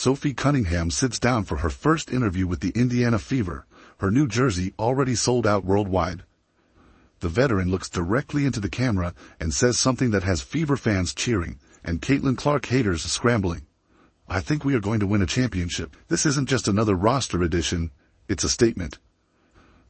Sophie Cunningham sits down for her first interview with the Indiana Fever, her new jersey already sold out worldwide. The veteran looks directly into the camera and says something that has Fever fans cheering and Caitlin Clark haters scrambling. "I think we are going to win a championship. This isn't just another roster addition, it's a statement."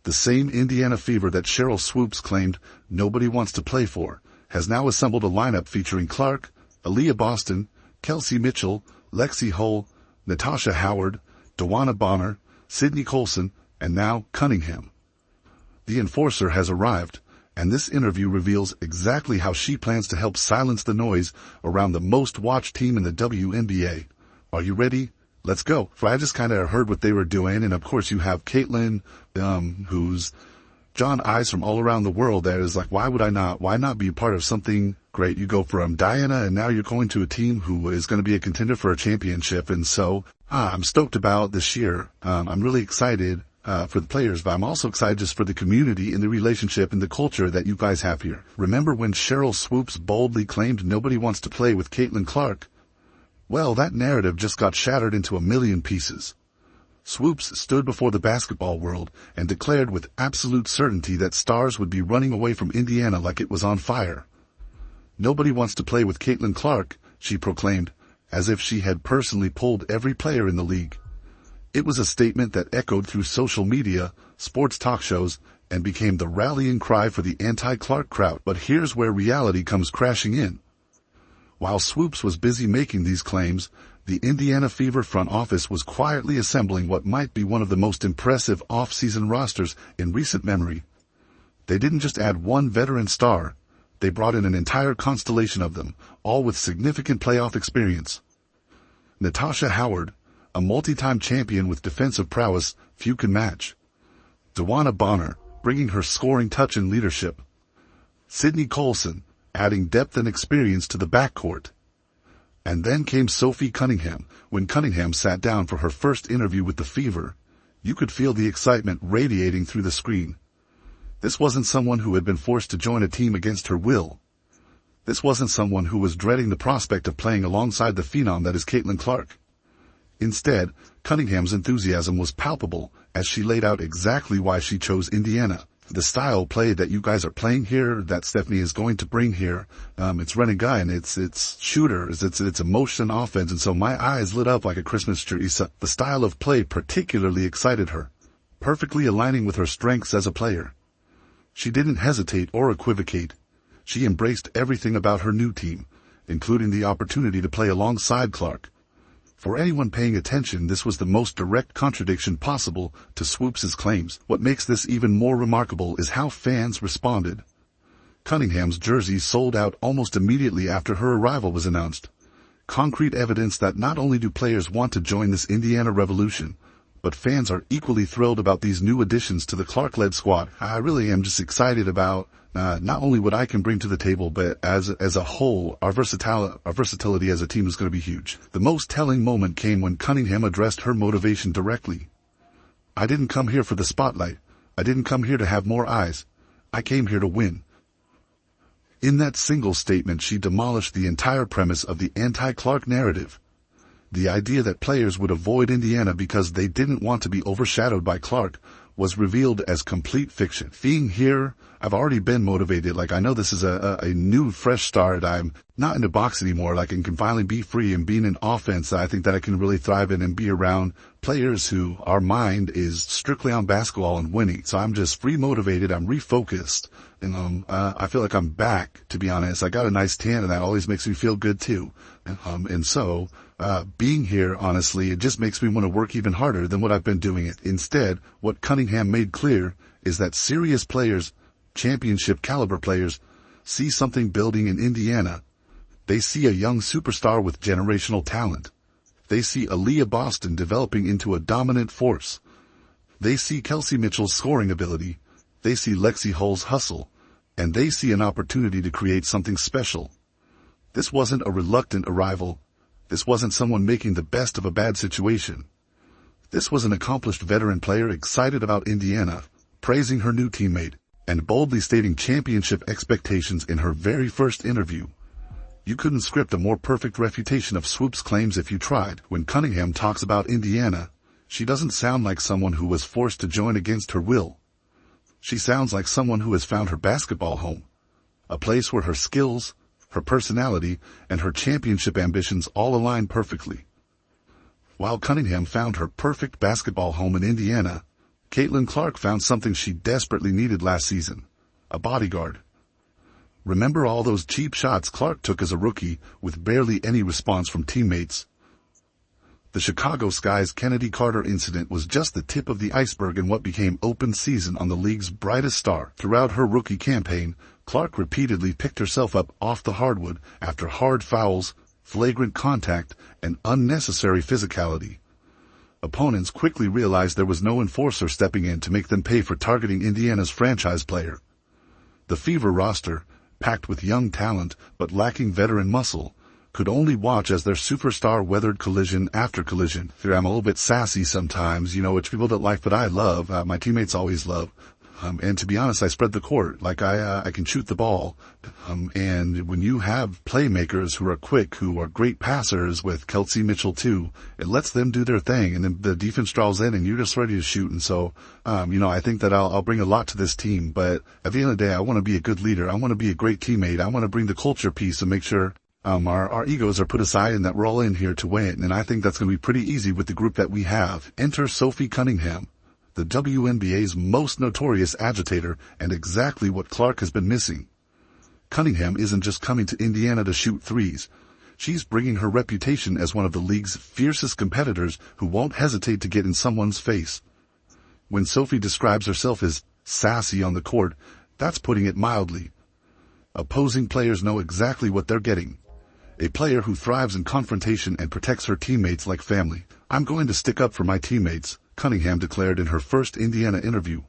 The same Indiana Fever that Cheryl Swoops claimed nobody wants to play for has now assembled a lineup featuring Clark, Aaliyah Boston, Kelsey Mitchell, Lexi Hull, Natasha Howard, Dewana Bonner, Sydney Colson, and now Cunningham. The enforcer has arrived, and this interview reveals exactly how she plans to help silence the noise around the most watched team in the WNBA. Are you ready? Let's go. So I just kind of heard what they were doing, and of course you have Caitlin, who's John Eyes from all around the world that is like, why not be part of something great? You go from Diana and now you're going to a team who is going to be a contender for a championship. And so, I'm stoked about this year. I'm really excited, for the players, but I'm also excited just for the community and the relationship and the culture that you guys have here. Remember when Cheryl Swoops boldly claimed nobody wants to play with Caitlin Clark? Well, that narrative just got shattered into a million pieces. Swoops stood before the basketball world and declared with absolute certainty that stars would be running away from Indiana like it was on fire. "Nobody wants to play with Caitlin Clark," she proclaimed, as if she had personally pulled every player in the league. It was a statement that echoed through social media, sports talk shows, and became the rallying cry for the anti-Clark crowd. But here's where reality comes crashing in. While Swoops was busy making these claims, the Indiana Fever front office was quietly assembling what might be one of the most impressive off-season rosters in recent memory. They didn't just add one veteran star, they brought in an entire constellation of them, all with significant playoff experience. Natasha Howard, a multi-time champion with defensive prowess few can match. Dewana Bonner, bringing her scoring touch and leadership. Sydney Colson, adding depth and experience to the backcourt. And then came Sophie Cunningham. When Cunningham sat down for her first interview with the Fever, you could feel the excitement radiating through the screen. This wasn't someone who had been forced to join a team against her will. This wasn't someone who was dreading the prospect of playing alongside the phenom that is Caitlin Clark. Instead, Cunningham's enthusiasm was palpable as she laid out exactly why she chose Indiana. The style play that you guys are playing here, that Stephanie is going to bring here, it's run and gun, it's shooters, it's emotion offense, and so my eyes lit up like a Christmas tree. So the style of play particularly excited her, perfectly aligning with her strengths as a player. She didn't hesitate or equivocate. She embraced everything about her new team, including the opportunity to play alongside Clark. For anyone paying attention, this was the most direct contradiction possible to Swoops' claims. What makes this even more remarkable is how fans responded. Cunningham's jersey sold out almost immediately after her arrival was announced. Concrete evidence that not only do players want to join this Indiana revolution, but fans are equally thrilled about these new additions to the Clark-led squad. I really am just excited about not only what I can bring to the table, but as a whole, our versatility as a team is going to be huge. The most telling moment came when Cunningham addressed her motivation directly. "I didn't come here for the spotlight. I didn't come here to have more eyes. I came here to win." In that single statement, she demolished the entire premise of the anti-Clark narrative. The idea that players would avoid Indiana because they didn't want to be overshadowed by Clark was revealed as complete fiction. Being here, I've already been motivated. Like, I know this is a new, fresh start. I'm not in the box anymore. Like, I can finally be free and being an offense. I think that I can really thrive in and be around players who our mind is strictly on basketball and winning. So I'm just free motivated. I'm refocused. And, I feel like I'm back, to be honest. I got a nice tan and that always makes me feel good too. And so, being here, honestly, it just makes me want to work even harder than what I've been doing it. Instead, what Cunningham made clear is that serious players, championship caliber players, see something building in Indiana. They see a young superstar with generational talent. They see Aaliyah Boston developing into a dominant force. They see Kelsey Mitchell's scoring ability. They see Lexi Hull's hustle. And they see an opportunity to create something special. This wasn't a reluctant arrival. This wasn't someone making the best of a bad situation. This was an accomplished veteran player excited about Indiana, praising her new teammate, and boldly stating championship expectations in her very first interview. You couldn't script a more perfect refutation of Swoop's claims if you tried. When Cunningham talks about Indiana, she doesn't sound like someone who was forced to join against her will. She sounds like someone who has found her basketball home, a place where her skills, her personality, and her championship ambitions all align perfectly. While Cunningham found her perfect basketball home in Indiana, Caitlin Clark found something she desperately needed last season, a bodyguard. Remember all those cheap shots Clark took as a rookie with barely any response from teammates? The Chicago Sky's Kennedy Carter incident was just the tip of the iceberg in what became open season on the league's brightest star. Throughout her rookie campaign, Clark repeatedly picked herself up off the hardwood after hard fouls, flagrant contact, and unnecessary physicality. Opponents quickly realized there was no enforcer stepping in to make them pay for targeting Indiana's franchise player. The Fever roster, packed with young talent but lacking veteran muscle, could only watch as their superstar weathered collision after collision. I'm a little bit sassy sometimes, which people don't like, but I love. My teammates always love. And to be honest, I spread the court. Like I can shoot the ball. And when you have playmakers who are quick, who are great passers with Kelsey Mitchell too, it lets them do their thing. And then the defense draws in and you're just ready to shoot. And so, I think that I'll bring a lot to this team. But at the end of the day, I want to be a good leader. I want to be a great teammate. I want to bring the culture piece and make sure our egos are put aside and that we're all in here to win. And I think that's going to be pretty easy with the group that we have. Enter Sophie Cunningham, the WNBA's most notorious agitator, and exactly what Clark has been missing. Cunningham isn't just coming to Indiana to shoot threes. She's bringing her reputation as one of the league's fiercest competitors who won't hesitate to get in someone's face. When Sophie describes herself as sassy on the court, that's putting it mildly. Opposing players know exactly what they're getting. A player who thrives in confrontation and protects her teammates like family. "I'm going to stick up for my teammates," Cunningham declared in her first Indiana interview.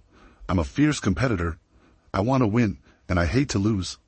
"I'm a fierce competitor. I want to win, and I hate to lose."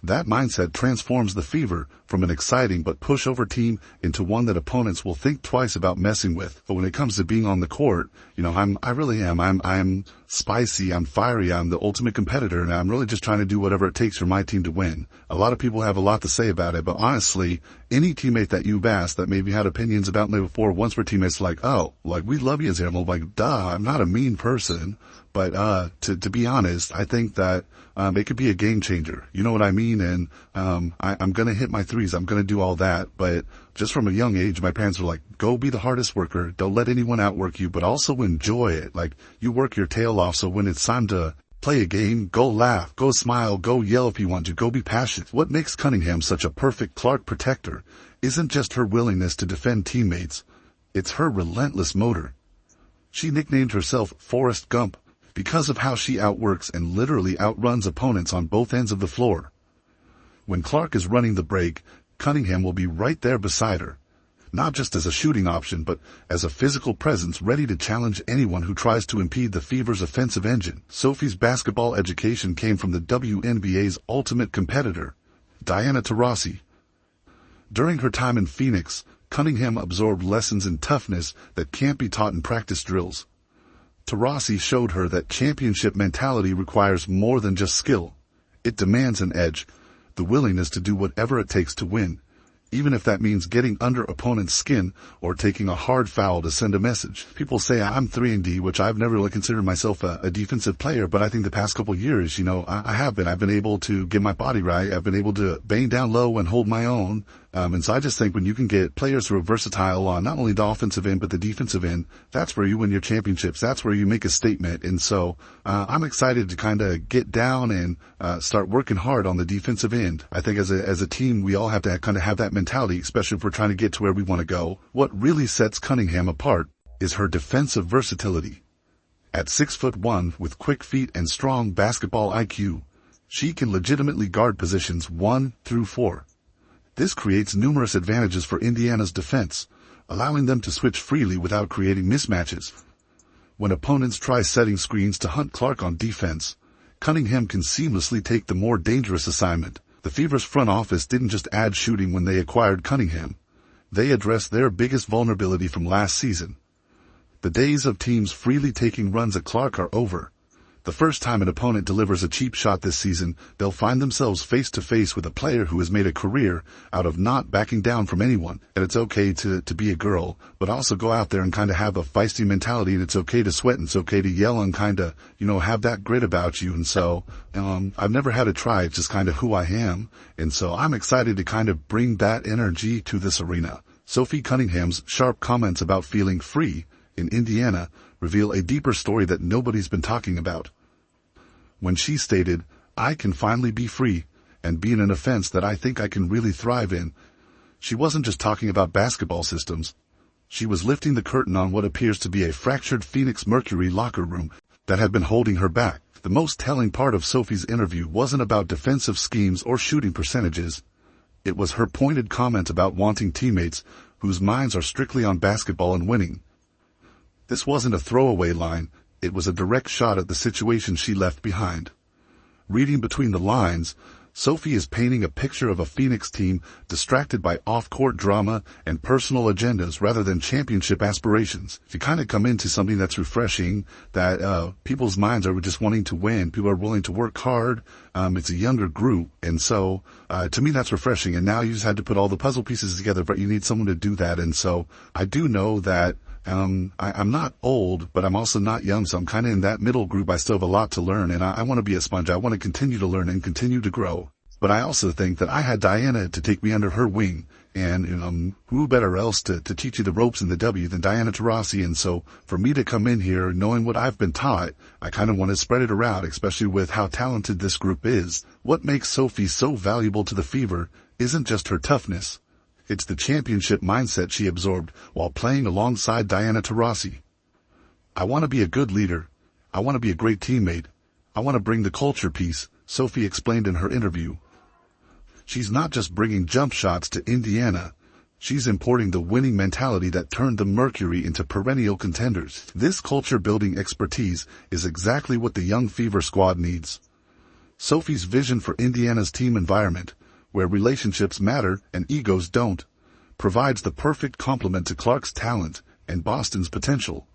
That mindset transforms the Fever from an exciting but pushover team into one that opponents will think twice about messing with. But when it comes to being on the court, I really am. I'm spicy, I'm fiery, I'm the ultimate competitor, and I'm really just trying to do whatever it takes for my team to win. A lot of people have a lot to say about it, but honestly, any teammate that you've asked that maybe had opinions about me before, once were teammates like, we love you, Zero. I'm like, duh, I'm not a mean person. But to be honest, I think that it could be a game changer. You know what I mean? And I'm going to hit my threes. I'm going to do all that. But just from a young age, my parents were like, go be the hardest worker. Don't let anyone outwork you, but also enjoy it. Like, you work your tail off, so when it's time to play a game, go laugh, go smile, go yell if you want to, go be passionate. What makes Cunningham such a perfect Clark protector isn't just her willingness to defend teammates. It's her relentless motor. She nicknamed herself Forrest Gump because of how she outworks and literally outruns opponents on both ends of the floor. When Clark is running the break, Cunningham will be right there beside her, not just as a shooting option, but as a physical presence ready to challenge anyone who tries to impede the Fever's offensive engine. Sophie's basketball education came from the WNBA's ultimate competitor, Diana Taurasi. During her time in Phoenix, Cunningham absorbed lessons in toughness that can't be taught in practice drills. Taurasi showed her that championship mentality requires more than just skill. It demands an edge, the willingness to do whatever it takes to win, even if that means getting under opponent's skin or taking a hard foul to send a message. People say I'm 3-and-D, which I've never really considered myself a defensive player, but I think the past couple of years, I have been. I've been able to get my body right. I've been able to bang down low and hold my own. And so I just think when you can get players who are versatile on not only the offensive end, but the defensive end, that's where you win your championships. That's where you make a statement. And so, I'm excited to kind of get down and, start working hard on the defensive end. I think as a team, we all have to kind of have that mentality, especially if we're trying to get to where we want to go. What really sets Cunningham apart is her defensive versatility. At 6'1" with quick feet and strong basketball IQ, she can legitimately guard positions 1 through 4. This creates numerous advantages for Indiana's defense, allowing them to switch freely without creating mismatches. When opponents try setting screens to hunt Clark on defense, Cunningham can seamlessly take the more dangerous assignment. The Fever's front office didn't just add shooting when they acquired Cunningham. They addressed their biggest vulnerability from last season. The days of teams freely taking runs at Clark are over. The first time an opponent delivers a cheap shot this season, they'll find themselves face to face with a player who has made a career out of not backing down from anyone. And it's okay to be a girl, but also go out there and kind of have a feisty mentality, and it's okay to sweat, and it's okay to yell and kind of, have that grit about you. And so, I've never had to try. It's just kind of who I am. And so I'm excited to kind of bring that energy to this arena. Sophie Cunningham's sharp comments about feeling free in Indiana reveal a deeper story that nobody's been talking about. When she stated, "I can finally be free and be in an offense that I think I can really thrive in," she wasn't just talking about basketball systems. She was lifting the curtain on what appears to be a fractured Phoenix Mercury locker room that had been holding her back. The most telling part of Sophie's interview wasn't about defensive schemes or shooting percentages. It was her pointed comment about wanting teammates whose minds are strictly on basketball and winning. This wasn't a throwaway line. It was a direct shot at the situation she left behind. Reading between the lines, Sophie is painting a picture of a Phoenix team distracted by off-court drama and personal agendas rather than championship aspirations. If you kind of come into something that's refreshing, that people's minds are just wanting to win, people are willing to work hard, it's a younger group, and so to me that's refreshing. And now you just had to put all the puzzle pieces together, but you need someone to do that. And so I do know that I'm not old, but I'm also not young, so I'm kind of in that middle group. I still have a lot to learn, and I want to be a sponge. I want to continue to learn and continue to grow. But I also think that I had Diana to take me under her wing, and who better else to teach you the ropes in the W than Diana Taurasi? And so for me to come in here knowing what I've been taught, I kind of want to spread it around, especially with how talented this group is. What makes Sophie so valuable to the Fever isn't just her toughness. It's the championship mindset she absorbed while playing alongside Diana Taurasi. "I want to be a good leader. I want to be a great teammate. I want to bring the culture piece," Sophie explained in her interview. She's not just bringing jump shots to Indiana. She's importing the winning mentality that turned the Mercury into perennial contenders. This culture-building expertise is exactly what the young Fever squad needs. Sophie's vision for Indiana's team environment, where relationships matter and egos don't, provides the perfect complement to Clark's talent and Boston's potential.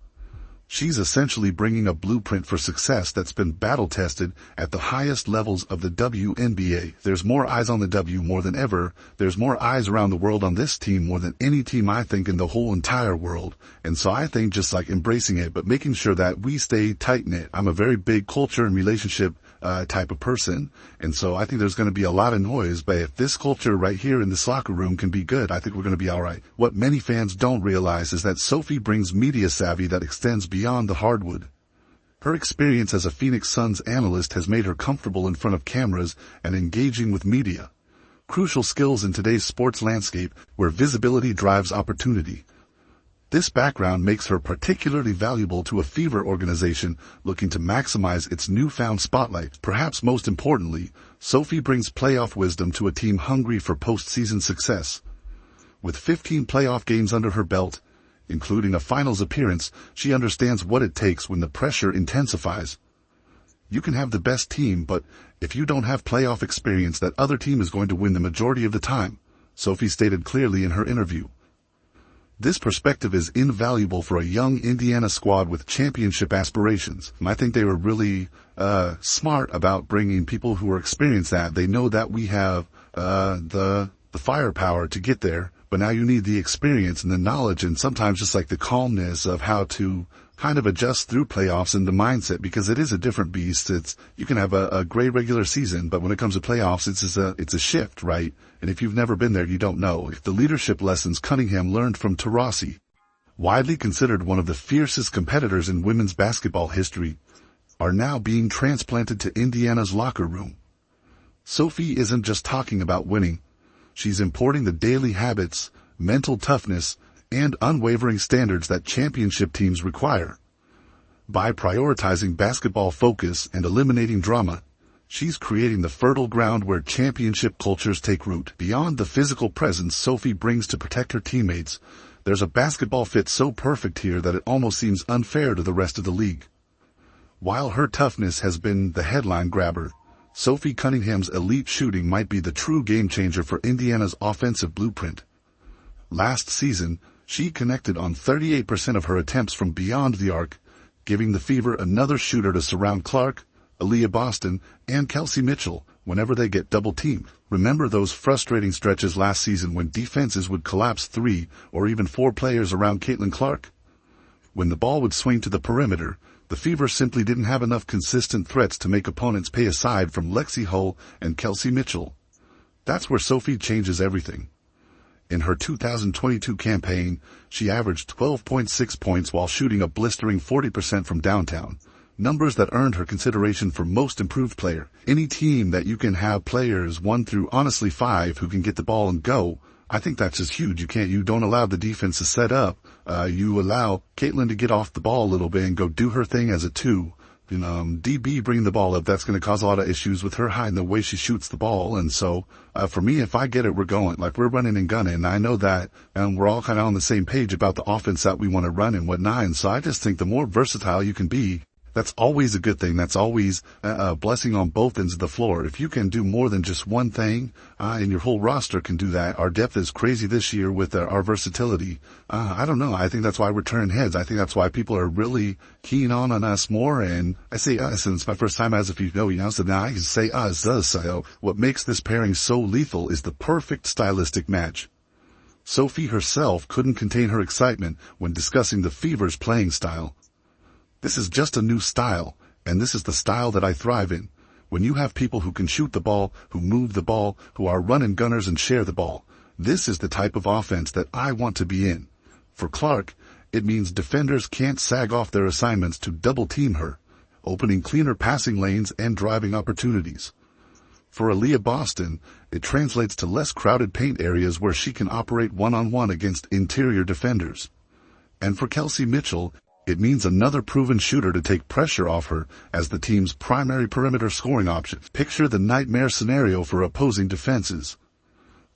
She's essentially bringing a blueprint for success that's been battle-tested at the highest levels of the WNBA. There's more eyes on the W more than ever. There's more eyes around the world on this team more than any team I think in the whole entire world. And so I think just like embracing it, but making sure that we stay tight-knit. I'm a very big culture and relationship type of person. And so I think there's going to be a lot of noise, but if this culture right here in this locker room can be good, I think we're going to be all right. What many fans don't realize is that Sophie brings media savvy that extends beyond the hardwood. Her experience as a Phoenix Suns analyst has made her comfortable in front of cameras and engaging with media. Crucial skills in today's sports landscape where visibility drives opportunity. This background makes her particularly valuable to a Fever organization looking to maximize its newfound spotlight. Perhaps most importantly, Sophie brings playoff wisdom to a team hungry for postseason success. With 15 playoff games under her belt, including a finals appearance, she understands what it takes when the pressure intensifies. You can have the best team, but if you don't have playoff experience, that other team is going to win the majority of the time, Sophie stated clearly in her interview. This perspective is invaluable for a young Indiana squad with championship aspirations. And I think they were really smart about bringing people who are experienced that. They know that we have the firepower to get there, but now you need the experience and the knowledge and sometimes just like the calmness of how to kind of adjust through playoffs and the mindset, because it is a different beast. You can have a great regular season, but when it comes to playoffs, it's a shift, right? And if you've never been there, you don't know. The leadership lessons Cunningham learned from Taurasi, widely considered one of the fiercest competitors in women's basketball history, are now being transplanted to Indiana's locker room. Sophie isn't just talking about winning. She's importing the daily habits, mental toughness, and unwavering standards that championship teams require. By prioritizing basketball focus and eliminating drama, she's creating the fertile ground where championship cultures take root. Beyond the physical presence Sophie brings to protect her teammates, there's a basketball fit so perfect here that it almost seems unfair to the rest of the league. While her toughness has been the headline grabber, Sophie Cunningham's elite shooting might be the true game changer for Indiana's offensive blueprint. Last season, she connected on 38% of her attempts from beyond the arc, giving the Fever another shooter to surround Clark, Aaliyah Boston, and Kelsey Mitchell whenever they get double-teamed. Remember those frustrating stretches last season when defenses would collapse 3 or even 4 players around Caitlin Clark? When the ball would swing to the perimeter, the Fever simply didn't have enough consistent threats to make opponents pay aside from Lexi Hull and Kelsey Mitchell. That's where Sophie changes everything. In her 2022 campaign, she averaged 12.6 points while shooting a blistering 40% from downtown, numbers that earned her consideration for Most Improved Player. Any team that you can have players 1 through honestly 5 who can get the ball and go, I think that's just huge. You don't allow the defense to set up. You allow Caitlin to get off the ball a little bit and go do her thing as a 2. DB bringing the ball up, that's going to cause a lot of issues with her height and the way she shoots the ball. And so, for me, if I get it, we're going. Like, we're running and gunning. And I know that, and we're all kind of on the same page about the offense that we want to run and whatnot. And so I just think the more versatile you can be, that's always a good thing. That's always a blessing on both ends of the floor. If you can do more than just one thing, and your whole roster can do that. Our depth is crazy this year with our versatility. I don't know. I think that's why we're turning heads. I think that's why people are really keen on us more. And I say us, and it's my first time as if you know, so now I can say us. So what makes this pairing so lethal is the perfect stylistic match. Sophie herself couldn't contain her excitement when discussing the Fever's playing style. This is just a new style, and this is the style that I thrive in. When you have people who can shoot the ball, who move the ball, who are run-and gunners and share the ball, this is the type of offense that I want to be in. For Clark, it means defenders can't sag off their assignments to double-team her, opening cleaner passing lanes and driving opportunities. For Aaliyah Boston, it translates to less crowded paint areas where she can operate one-on-one against interior defenders. And for Kelsey Mitchell, it means another proven shooter to take pressure off her as the team's primary perimeter scoring option. Picture the nightmare scenario for opposing defenses.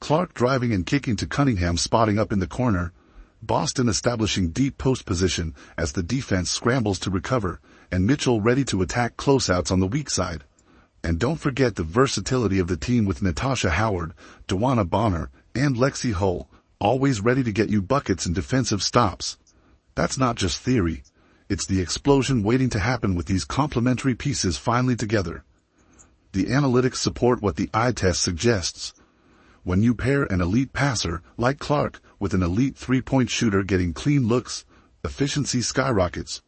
Clark driving and kicking to Cunningham spotting up in the corner, Boston establishing deep post position as the defense scrambles to recover, and Mitchell ready to attack closeouts on the weak side. And don't forget the versatility of the team with Natasha Howard, Dewana Bonner, and Lexi Hull, always ready to get you buckets and defensive stops. That's not just theory. It's the explosion waiting to happen with these complementary pieces finally together. The analytics support what the eye test suggests. When you pair an elite passer, like Clark, with an elite three-point shooter getting clean looks, efficiency skyrockets.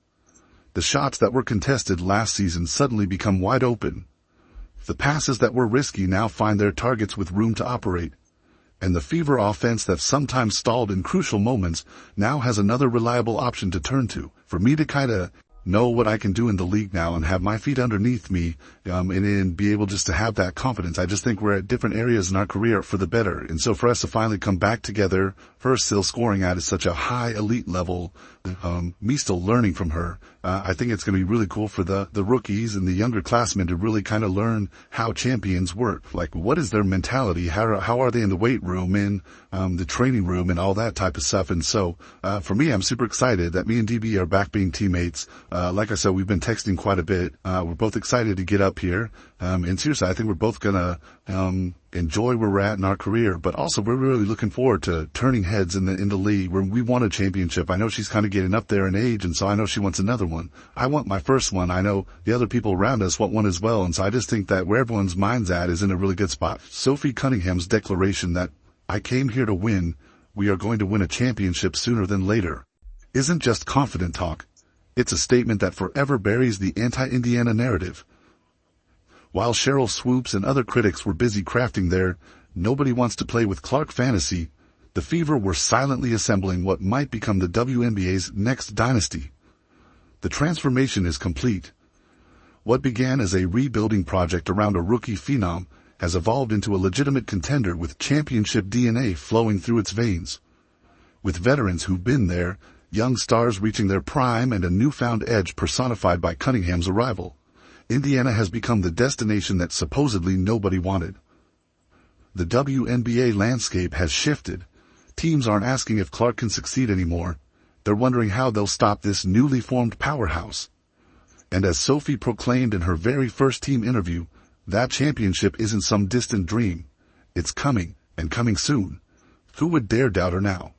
The shots that were contested last season suddenly become wide open. The passes that were risky now find their targets with room to operate. And the Fever offense that sometimes stalled in crucial moments now has another reliable option to turn to. For me to kind of know what I can do in the league now and have my feet underneath me, and be able just to have that confidence. I just think we're at different areas in our career for the better. And so for us to finally come back together, her still scoring at such a high elite level, me still learning from her, I think it's going to be really cool for the rookies and the younger classmen to really kind of learn how champions work. Like, what is their mentality? How are they in the weight room, in the training room, and all that type of stuff. And so, for me, I'm super excited that me and DB are back being teammates. Like I said, we've been texting quite a bit. We're both excited to get up here. And seriously, I think we're both gonna, enjoy where we're at in our career, but also we're really looking forward to turning heads in the league where we want a championship. I know she's kind of getting up there in age, and so I know she wants another one. I want my first one. I know the other people around us want one as well. And so I just think that where everyone's mind's at is in a really good spot. Sophie Cunningham's declaration that I came here to win, we are going to win a championship sooner than later, isn't just confident talk. It's a statement that forever buries the anti-Indiana narrative. While Cheryl Swoops and other critics were busy crafting their "nobody wants to play with Clark" fantasy, the Fever were silently assembling what might become the WNBA's next dynasty. The transformation is complete. What began as a rebuilding project around a rookie phenom has evolved into a legitimate contender with championship DNA flowing through its veins. With veterans who've been there, young stars reaching their prime, and a newfound edge personified by Cunningham's arrival, Indiana has become the destination that supposedly nobody wanted. The WNBA landscape has shifted. Teams aren't asking if Clark can succeed anymore. They're wondering how they'll stop this newly formed powerhouse. And as Sophie proclaimed in her very first team interview, that championship isn't some distant dream. It's coming, and coming soon. Who would dare doubt her now?